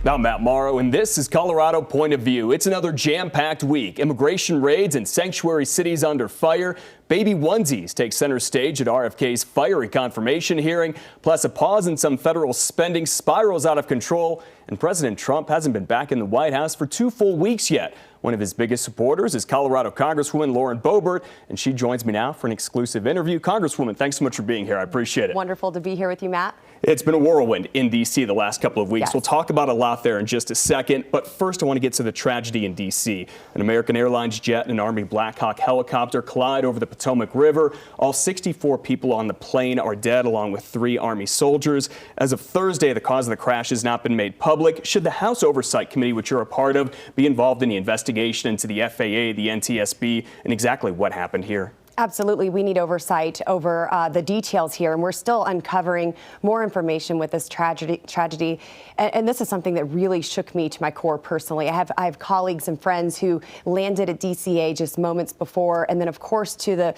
I'm Matt Morrow, and this is Colorado Point of View. It's another jam-packed week. Immigration raids and sanctuary cities under fire. Baby onesies take center stage at RFK's fiery confirmation hearing. Plus, a pause in some federal spending spirals out of control. And President Trump hasn't been back in the White House for 2 full weeks yet. One of his biggest supporters is Colorado Congresswoman Lauren Boebert, and she joins me now for an exclusive interview. Congresswoman, thanks so much for being here. I appreciate it. Wonderful to be here with you, Matt. It's been a whirlwind in D.C. the last couple of weeks. Yes. We'll talk about a lot there in just a second. But first, I want to get to the tragedy in D.C. An American Airlines jet and an Army Black Hawk helicopter collide over the Potomac River. All 64 people on the plane are dead, along with 3 Army soldiers. As of Thursday, the cause of the crash has not been made public. Should the House Oversight Committee, which you're a part of, be involved in the investigation into the FAA, the NTSB, and exactly what happened here? Absolutely. We need oversight over the details here, and we're still uncovering more information with this tragedy. And this is something that really shook me to my core personally. I have colleagues and friends who landed at DCA just moments before, and then, of course, to the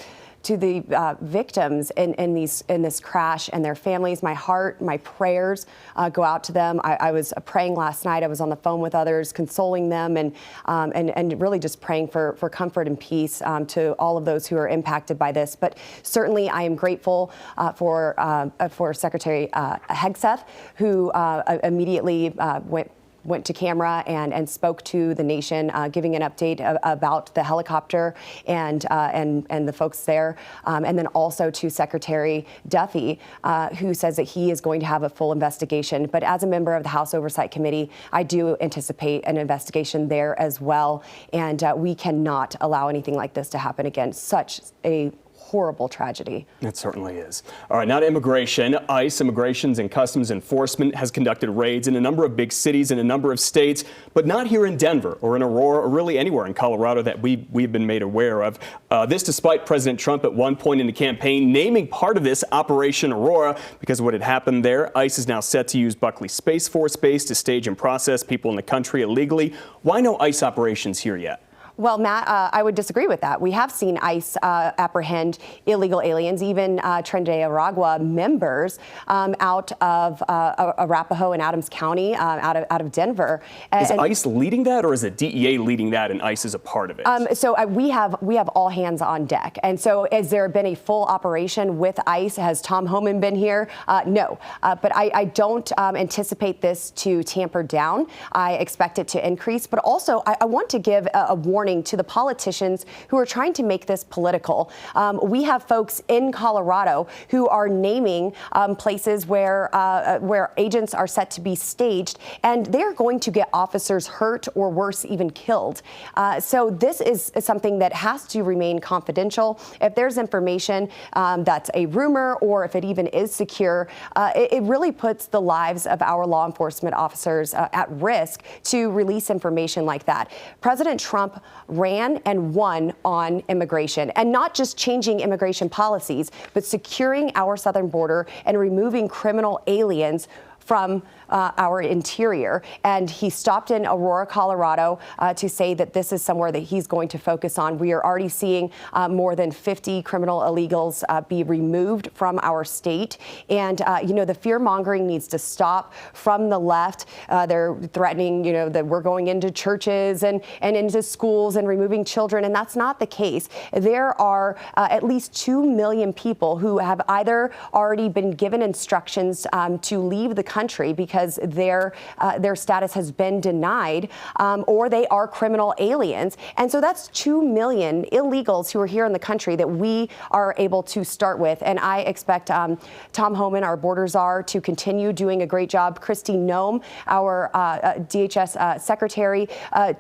victims in this crash and their families. My heart, my prayers go out to them. I was praying last night. I was on the phone with others, consoling them, and really just praying for comfort and peace to all of those who are impacted by this. But certainly, I am grateful for Secretary Hegseth, who immediately went to camera and spoke to the nation, giving an update about the helicopter and the folks there, and then also to Secretary Duffy, who says that he is going to have a full investigation. But as a member of the House Oversight Committee, I do anticipate an investigation there as well, and we cannot allow anything like this to happen again. Such a horrible tragedy. It certainly is. All right, now to immigration. ICE, Immigrations and Customs Enforcement, has conducted raids in a number of big cities in a number of states, but not here in Denver or in Aurora or really anywhere in Colorado that we've been made aware of. This despite President Trump at one point in the campaign naming part of this Operation Aurora because of what had happened there. ICE is now set to use Buckley Space Force Base to stage and process people in the country illegally. Why no ICE operations here yet? Well, Matt, I would disagree with that. We have seen ICE apprehend illegal aliens, even Tren de Aragua members out of Arapahoe and Adams County, out of Denver. Is ICE leading that, or is it DEA leading that and ICE is a part of it? So we have all hands on deck. And so has there been a full operation with ICE? Has Tom Homan been here? No. But I don't anticipate this to tamper down. I expect it to increase. But also, I want to give a warning to the politicians who are trying to make this political. We have folks in Colorado who are naming places where agents are set to be staged, and they're going to get officers hurt or worse, even killed. So this is something that has to remain confidential. If there's information that's a rumor, or if it even is secure, it really puts the lives of our law enforcement officers at risk to release information like that. President Trump ran and won on immigration, and not just changing immigration policies, but securing our southern border and removing criminal aliens from our interior. And he stopped in Aurora, Colorado, to say that this is somewhere that he's going to focus on. We are already seeing more than 50 criminal illegals be removed from our state. And, the fear mongering needs to stop from the left. They're threatening, that we're going into churches and into schools and removing children. And that's not the case. There are at least 2 million people who have either already been given instructions to leave the country because their status has been denied, or they are criminal aliens. And so that's 2 million illegals who are here in the country that we are able to start with. And I expect Tom Homan, our border czar, to continue doing a great job. Kristi Noem, our DHS secretary,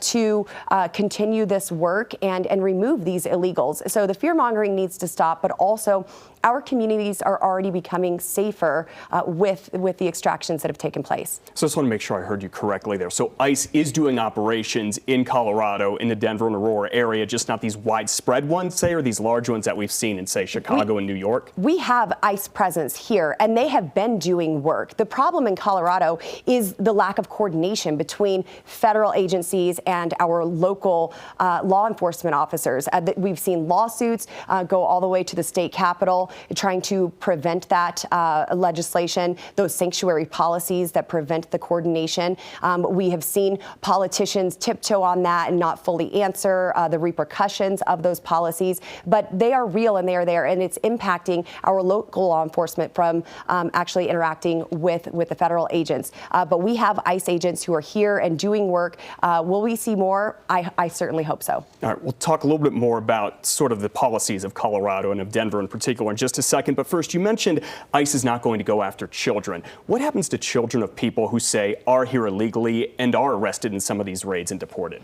to continue this work and remove these illegals. So the fear mongering needs to stop, but also our communities are already becoming safer with the extractions that have taken place. So I just want to make sure I heard you correctly there. So ICE is doing operations in Colorado, in the Denver and Aurora area, just not these widespread ones, say, or these large ones that we've seen in, say, Chicago and New York? We have ICE presence here, and they have been doing work. The problem in Colorado is the lack of coordination between federal agencies and our local law enforcement officers. We've seen lawsuits go all the way to the state capitol trying to prevent that legislation, those sanctuary policies that prevent the coordination. We have seen politicians tiptoe on that and not fully answer the repercussions of those policies, but they are real and they are there, and it's impacting our local law enforcement from actually interacting with the federal agents. But we have ICE agents who are here and doing work. Will we see more? I certainly hope so. All right, we'll talk a little bit more about sort of the policies of Colorado and of Denver in particular in just a second. But first, you mentioned ICE is not going to go after children. What happens to children of people who say are here illegally and are arrested in some of these raids and deported?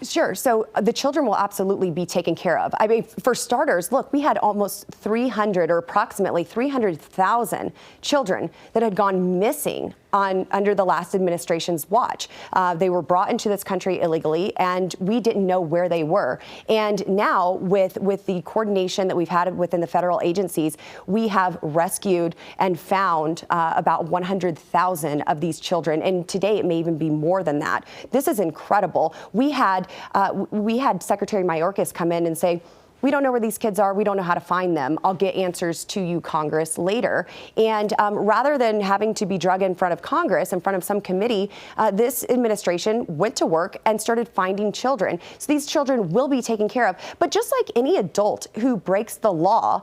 Sure. So the children will absolutely be taken care of. I mean, for starters, look, we had almost 300 or approximately 300,000 children that had gone missing under the last administration's watch. They were brought into this country illegally, and we didn't know where they were. And now, with the coordination that we've had within the federal agencies, we have rescued and found about 100,000 of these children. And today, it may even be more than that. This is incredible. We had Secretary Mayorkas come in and say, we don't know where these kids are. We don't know how to find them. I'll get answers to you, Congress, later. And rather than having to be drug in front of Congress, in front of some committee, this administration went to work and started finding children. So these children will be taken care of. But just like any adult who breaks the law,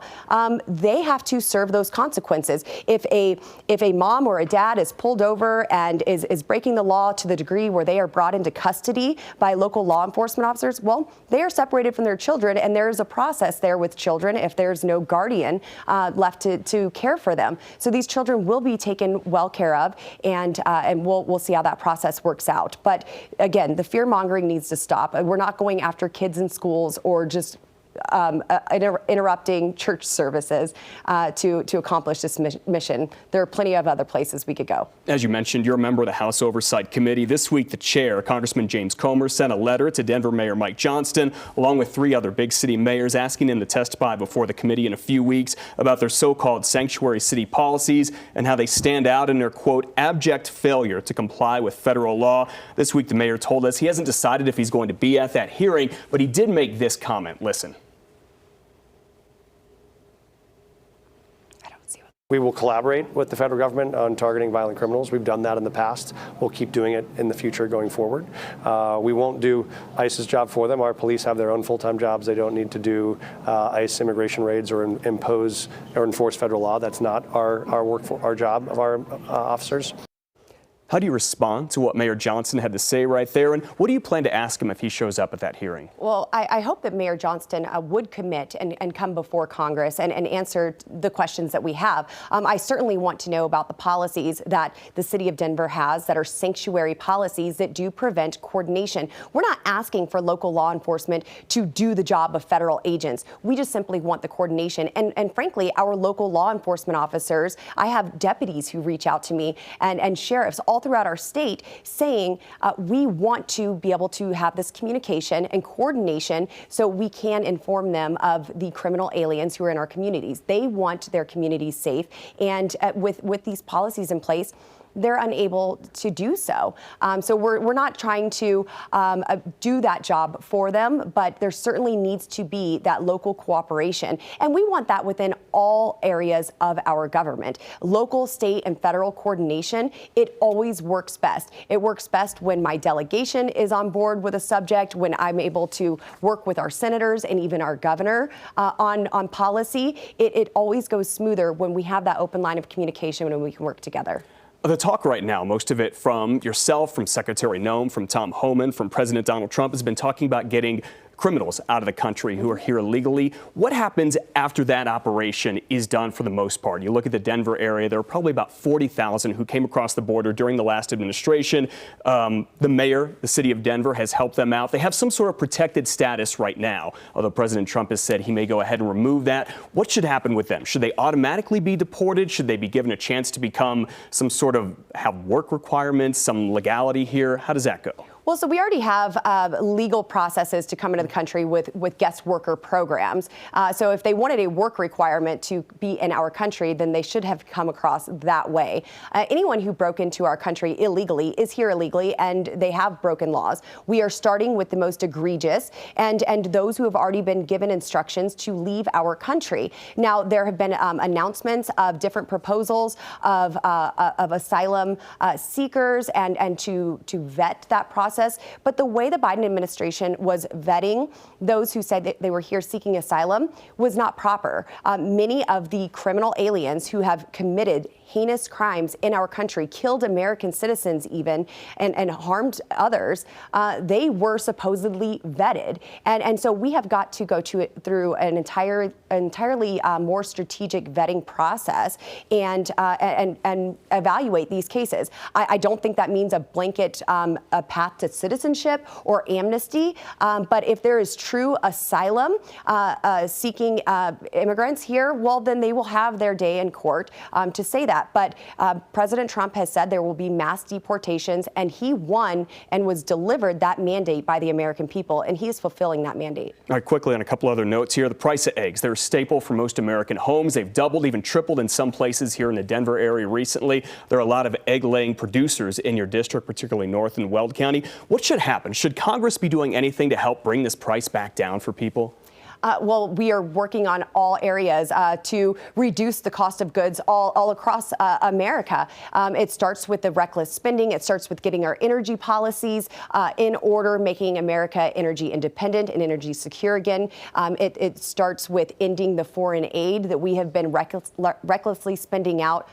they have to serve those consequences. If a mom or a dad is pulled over and is breaking the law to the degree where they are brought into custody by local law enforcement officers, well, they are separated from their children, and there is a process there with children if there's no guardian left to care for them. So these children will be taken well care of, and we'll see how that process works out. But again, the fear mongering needs to stop. We're not going after kids in schools or just interrupting church services to accomplish this mission. There are plenty of other places we could go. As you mentioned, you're a member of the House Oversight Committee. This week, the chair, Congressman James Comer, sent a letter to Denver Mayor Mike Johnston, along with 3 other big city mayors, asking him to testify before the committee in a few weeks about their so-called sanctuary city policies and how they stand out in their, quote, abject failure to comply with federal law. This week, the mayor told us he hasn't decided if he's going to be at that hearing, but he did make this comment. Listen. We will collaborate with the federal government on targeting violent criminals. We've done that in the past. We'll keep doing it in the future going forward. We won't do ICE's job for them. Our police have their own full-time jobs. They don't need to do ICE immigration raids or impose or enforce federal law. That's not our job of our officers. How do you respond to what Mayor Johnston had to say right there? And what do you plan to ask him if he shows up at that hearing? Well, I hope that Mayor Johnston would commit and come before Congress and answer the questions that we have. I certainly want to know about the policies that the city of Denver has that are sanctuary policies that do prevent coordination. We're not asking for local law enforcement to do the job of federal agents. We just simply want the coordination. And frankly, our local law enforcement officers, I have deputies who reach out to me and sheriffs all throughout our state saying we want to be able to have this communication and coordination so we can inform them of the criminal aliens who are in our communities. They want their communities safe, and with these policies in place, they're unable to do so. So we're not trying to do that job for them, but there certainly needs to be that local cooperation. And we want that within all areas of our government. Local, state, and federal coordination, it always works best. It works best when my delegation is on board with a subject, when I'm able to work with our senators and even our governor on policy. It always goes smoother when we have that open line of communication and we can work together. The talk right now, most of it from yourself, from Secretary Noem, from Tom Homan, from President Donald Trump, has been talking about getting criminals out of the country who are here illegally. What happens after that operation is done for the most part? You look at the Denver area, there are probably about 40,000 who came across the border during the last administration. The mayor, the city of Denver, has helped them out. They have some sort of protected status right now, although President Trump has said he may go ahead and remove that. What should happen with them? Should they automatically be deported? Should they be given a chance to become some sort of have work requirements, some legality here? How does that go? Well, so we already have legal processes to come into the country with guest worker programs. So if they wanted a work requirement to be in our country, then they should have come across that way. Anyone who broke into our country illegally is here illegally, and they have broken laws. We are starting with the most egregious and those who have already been given instructions to leave our country. Now, there have been announcements of different proposals of asylum seekers and to vet that process. But the way the Biden administration was vetting those who said that they were here seeking asylum was not proper. Many of the criminal aliens who have committed heinous crimes in our country, killed American citizens even, and harmed others, they were supposedly vetted. And so we have got to go through an entirely more strategic vetting process and evaluate these cases. I don't think that means a blanket a path to citizenship or amnesty, but if there is true asylum seeking immigrants here, well, then they will have their day in court to say that. But President Trump has said there will be mass deportations, and he won and was delivered that mandate by the American people, and he is fulfilling that mandate. All right, quickly on a couple other notes here. The price of eggs, they're a staple for most American homes. They've doubled, even tripled in some places here in the Denver area recently. There are a lot of egg-laying producers in your district, particularly north in Weld County. What should happen? Should Congress be doing anything to help bring this price back down for people? Well, we are working on all areas to reduce the cost of goods all across America. It starts with the reckless spending. It starts with getting our energy policies in order, making America energy independent and energy secure again. It starts with ending the foreign aid that we have been recklessly sending out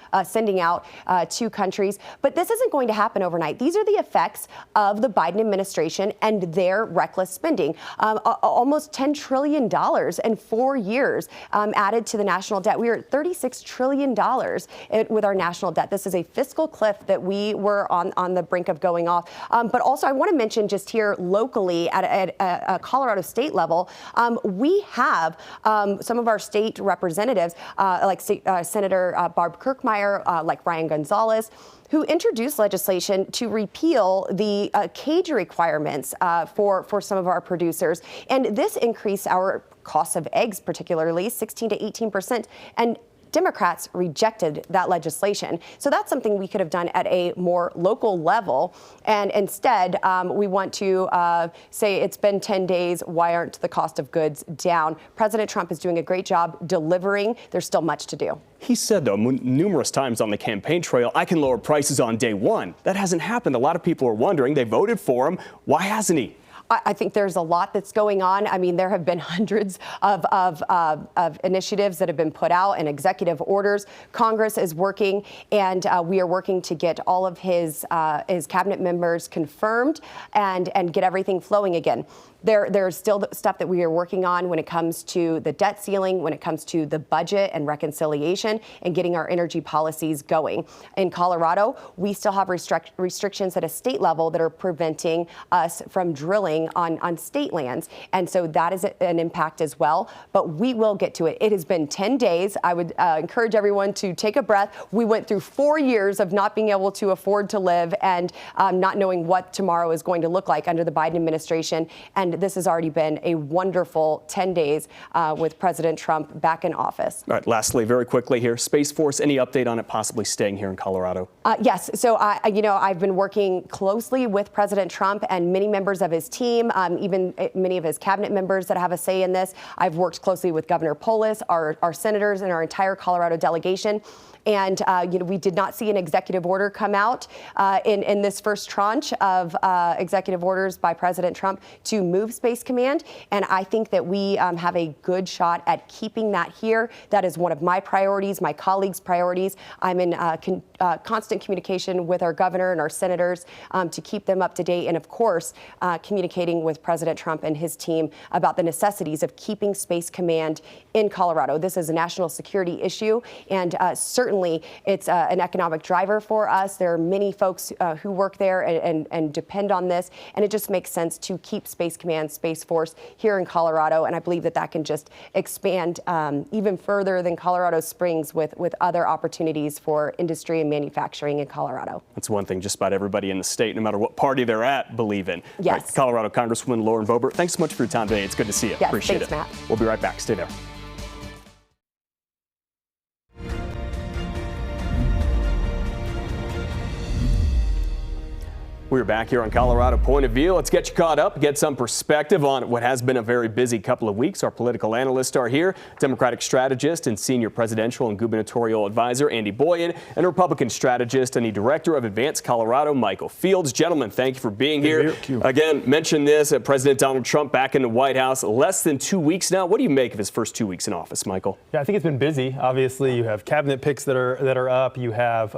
to countries. But this isn't going to happen overnight. These are the effects of the Biden administration and their reckless spending. Almost $10 trillion in 4 years added to the national debt. We are at $36 trillion with our national debt. This is a fiscal cliff that we were on the brink of going off. But also, I want to mention just here locally at a Colorado state level, we have some of our state representatives, like Senator Barb Kirkmeyer, like Ryan Gonzalez, who introduced legislation to repeal the cage requirements for some of our producers. And this increased our cost of eggs, particularly 16 to 18%. And Democrats rejected that legislation. So that's something we could have done at a more local level. And instead, we want to say it's been 10 days. Why aren't the cost of goods down? President Trump is doing a great job delivering. There's still much to do. He said, though, numerous times on the campaign trail, I can lower prices on day one. That hasn't happened. A lot of people are wondering. They voted for him. Why hasn't he? I think there's a lot that's going on. I mean, there have been hundreds of initiatives that have been put out and executive orders. Congress is working, and we are working to get all of his cabinet members confirmed and get everything flowing again. There's still stuff that we are working on when it comes to the debt ceiling, when it comes to the budget and reconciliation, and getting our energy policies going. In Colorado, we still have restrictions at a state level that are preventing us from drilling on state lands. And so that is an impact as well. But we will get to it. It has been 10 days. I would encourage everyone to take a breath. We went through 4 years of not being able to afford to live and not knowing what tomorrow is going to look like under the Biden administration. And this has already been a wonderful 10 days with President Trump back in office. All right, lastly, very quickly here, Space Force, any update on it possibly staying here in Colorado? Yes. So, I've been working closely with President Trump and many members of his team, even many of his cabinet members that have a say in this. I've worked closely with Governor Polis, our senators, and our entire Colorado delegation. And, we did not see an executive order come out in this first tranche of executive orders by President Trump to move Space Command. And I think that we have a good shot at keeping that here. That is one of my priorities, my colleagues' priorities. I'm in constant communication with our governor and our senators to keep them up to date. And, of course, communicating with President Trump and his team about the necessities of keeping Space Command in Colorado. This is a national security issue, and certainly certainly it's an economic driver for us. There are many folks who work there and depend on this, and it just makes sense to keep Space Command, Space Force here in Colorado, and I believe that can just expand even further than Colorado Springs with other opportunities for industry and manufacturing in Colorado. That's one thing just about everybody in the state, no matter what party they're at, believe in. Yes. Right, Colorado Congresswoman Lauren Boebert, thanks so much for your time today. It's good to see you. Yes, Appreciate thanks, it. Matt. We'll be right back. Stay there. We're back here on Colorado Point of View. Let's get you caught up, get some perspective on what has been a very busy couple of weeks. Our political analysts are here, Democratic strategist and senior presidential and gubernatorial advisor Andy Boyan, and Republican strategist and the director of Advance Colorado, Michael Fields. Gentlemen, thank you for being here. Thank you. Again, mentioned this, President Donald Trump back in the White House, less than 2 weeks now. What do you make of his first 2 weeks in office, Michael? Yeah, I think it's been busy. Obviously, you have cabinet picks that are up. You have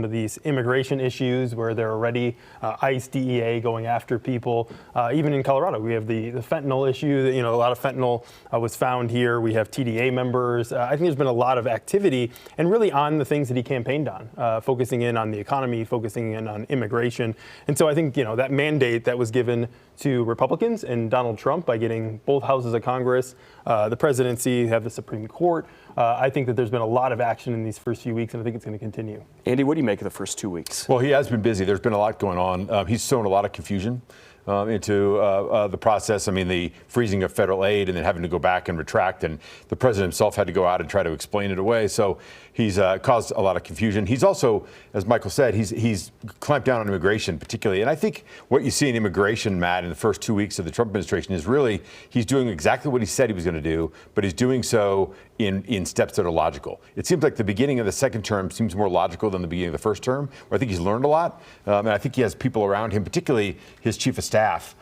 these immigration issues where they're already ICE, DEA going after people. Even in Colorado, we have the fentanyl issue. That, a lot of fentanyl was found here. We have TDA members. I think there's been a lot of activity, and really on the things that he campaigned on, focusing in on the economy, focusing in on immigration. And so I think that mandate that was given to Republicans and Donald Trump by getting both houses of Congress, the presidency, have the Supreme Court. I think that there's been a lot of action in these first few weeks, and I think it's going to continue. Andy, what do you make of the first 2 weeks? Well, he has been busy. There's been a lot going on. He's sown a lot of confusion into the process. I mean, the freezing of federal aid and then having to go back and retract, and the president himself had to go out and try to explain it away. So he's caused a lot of confusion. He's also, as Michael said, he's clamped down on immigration particularly. And I think what you see in immigration, Matt, in the first 2 weeks of the Trump administration is really he's doing exactly what he said he was going to do, but he's doing so in steps that are logical. It seems like the beginning of the second term seems more logical than the beginning of the first term, where I think he's learned a lot. And I think he has people around him, particularly his chief of staff,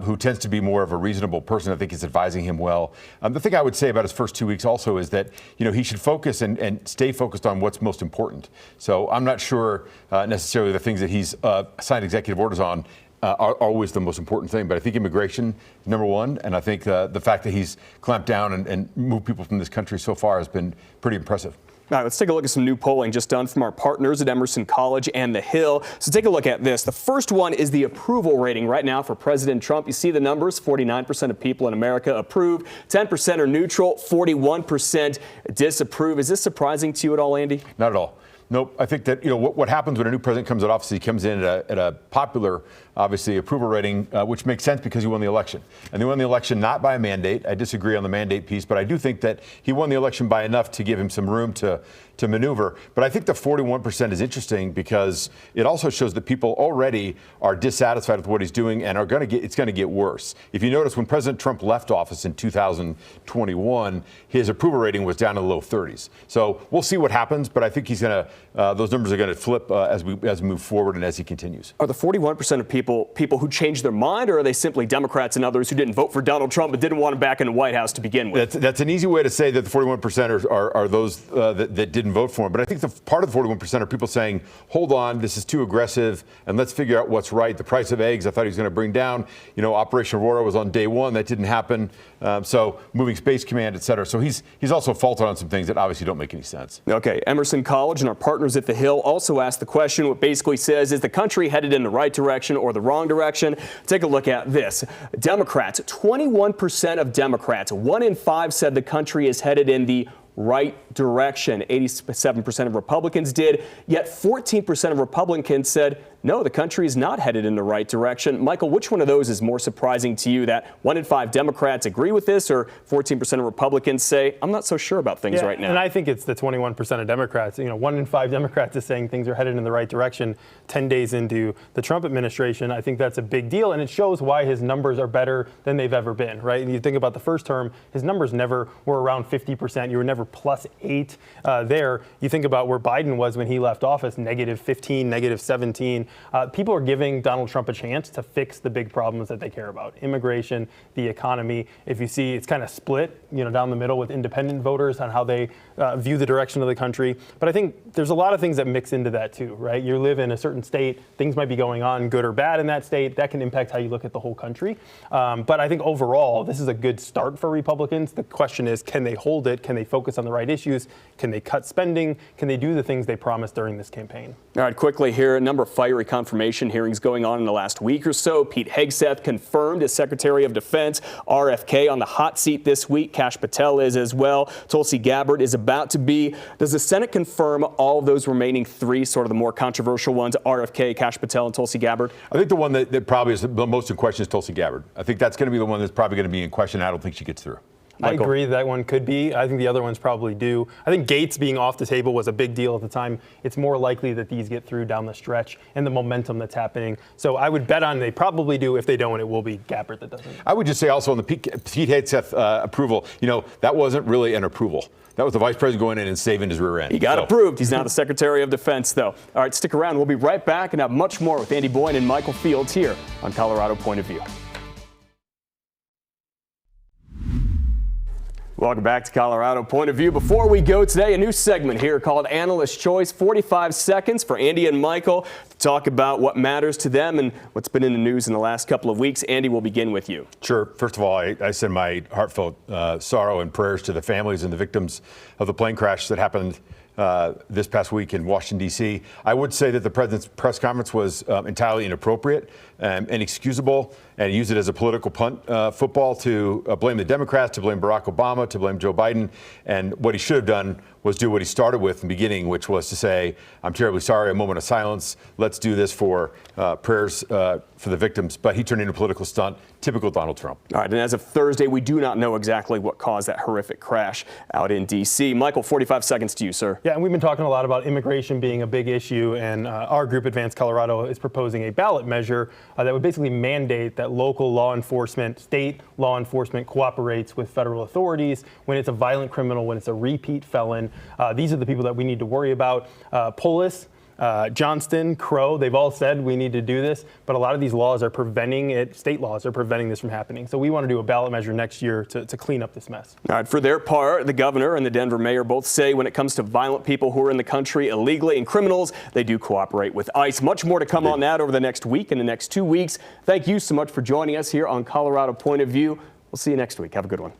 who tends to be more of a reasonable person. I think is advising him well. The thing I would say about his first 2 weeks also is that he should focus and stay focused on what's most important. So I'm not sure necessarily the things that he's signed executive orders on are always the most important thing. But I think immigration is number one, and I think the fact that he's clamped down and moved people from this country so far has been pretty impressive. All right, let's take a look at some new polling just done from our partners at Emerson College and The Hill. So take a look at this. The first one is the approval rating right now for President Trump. You see the numbers, 49% of people in America approve, 10% are neutral, 41% disapprove. Is this surprising to you at all, Andy? Not at all. Nope. I think that what happens when a new president comes in office, he comes in at a popular, obviously, approval rating, which makes sense because he won the election. And they won the election not by a mandate. I disagree on the mandate piece, but I do think that he won the election by enough to give him some room to maneuver. But I think the 41% is interesting because it also shows that people already are dissatisfied with what he's doing and it's going to get worse. If you notice, when President Trump left office in 2021, his approval rating was down in the low 30s. So we'll see what happens, but I think he's going to those numbers are going to flip as we move forward and as he continues. Are the 41% of people who changed their mind, or are they simply Democrats and others who didn't vote for Donald Trump but didn't want him back in the White House to begin with? That's an easy way to say that the 41% are those that didn't vote for him. But I think the part of the 41% are people saying, hold on, this is too aggressive, and let's figure out what's right. The price of eggs, I thought he was going to bring down. Operation Aurora was on day one. That didn't happen. So moving Space Command, et cetera. So he's also faulted on some things that obviously don't make any sense. Okay, Emerson College and our partners at The Hill also asked the question, what basically says, is the country headed in the right direction or the wrong direction? Take a look at this. Democrats, 21% of Democrats, 1 in 5 said the country is headed in the right direction. 87% of Republicans did, yet 14% of Republicans said, no, the country is not headed in the right direction. Michael, which one of those is more surprising to you, that 1 in 5 Democrats agree with this, or 14% of Republicans say, I'm not so sure about things right now? And I think it's the 21% of Democrats. 1 in 5 Democrats is saying things are headed in the right direction 10 days into the Trump administration. I think that's a big deal, and it shows why his numbers are better than they've ever been, right? And you think about the first term, his numbers never were around 50%. You were never +8 there. You think about where Biden was when he left office, -15, -17. People are giving Donald Trump a chance to fix the big problems that they care about: immigration, the economy. If you see, it's kind of split, down the middle with independent voters on how they view the direction of the country. But I think there's a lot of things that mix into that too, right? You live in a certain state, things might be going on good or bad in that state. That can impact how you look at the whole country. But I think overall, this is a good start for Republicans. The question is, can they hold it? Can they focus on the right issues? Can they cut spending? Can they do the things they promised during this campaign? All right, quickly here, a number of fiery confirmation hearings going on in the last week or so. Pete Hegseth confirmed as Secretary of Defense. RFK on the hot seat this week. Kash Patel is as well. Tulsi Gabbard is about to be. Does the Senate confirm all of those remaining three, sort of the more controversial ones, RFK, Kash Patel, and Tulsi Gabbard? I think the one that probably is the most in question is Tulsi Gabbard. I think that's going to be the one that's probably going to be in question. I don't think she gets through. Michael? I agree that one could be. I think the other ones probably do. I think Gates being off the table was a big deal at the time. It's more likely that these get through down the stretch and the momentum that's happening. So I would bet on they probably do. If they don't, it will be Gabbard that doesn't. I would just say also on the Pete Hegseth approval, that wasn't really an approval. That was the vice president going in and saving his rear end. He got approved. He's now the Secretary of Defense, though. All right, stick around. We'll be right back and have much more with Andy Boyne and Michael Fields here on Colorado Point of View. Welcome back to Colorado Point of View. Before we go today, a new segment here called Analyst Choice, 45 seconds for Andy and Michael to talk about what matters to them and what's been in the news in the last couple of weeks. Andy, we'll begin with you. Sure. First of all, I send my heartfelt sorrow and prayers to the families and the victims of the plane crash that happened this past week in Washington, D.C. I would say that the president's press conference was entirely inappropriate and inexcusable, and used it as a political punt football to blame the Democrats, to blame Barack Obama, to blame Joe Biden. And what he should have done was do what he started with in the beginning, which was to say, I'm terribly sorry, a moment of silence. Let's do this for prayers for the victims. But he turned into a political stunt, typical Donald Trump. All right, and as of Thursday, we do not know exactly what caused that horrific crash out in D.C. Michael, 45 seconds to you, sir. Yeah, and we've been talking a lot about immigration being a big issue, and our group, Advance Colorado, is proposing a ballot measure that would basically mandate that local law enforcement, state law enforcement cooperates with federal authorities when it's a violent criminal, when it's a repeat felon. These are the people that we need to worry about. Polis, Johnston, Crow, they've all said we need to do this, but a lot of these laws are preventing it, state laws are preventing this from happening. So we want to do a ballot measure next year to clean up this mess. All right, for their part, the governor and the Denver mayor both say when it comes to violent people who are in the country illegally and criminals, they do cooperate with ICE. Much more to come on that over the next week and the next 2 weeks. Thank you so much for joining us here on Colorado Point of View. We'll see you next week. Have a good one.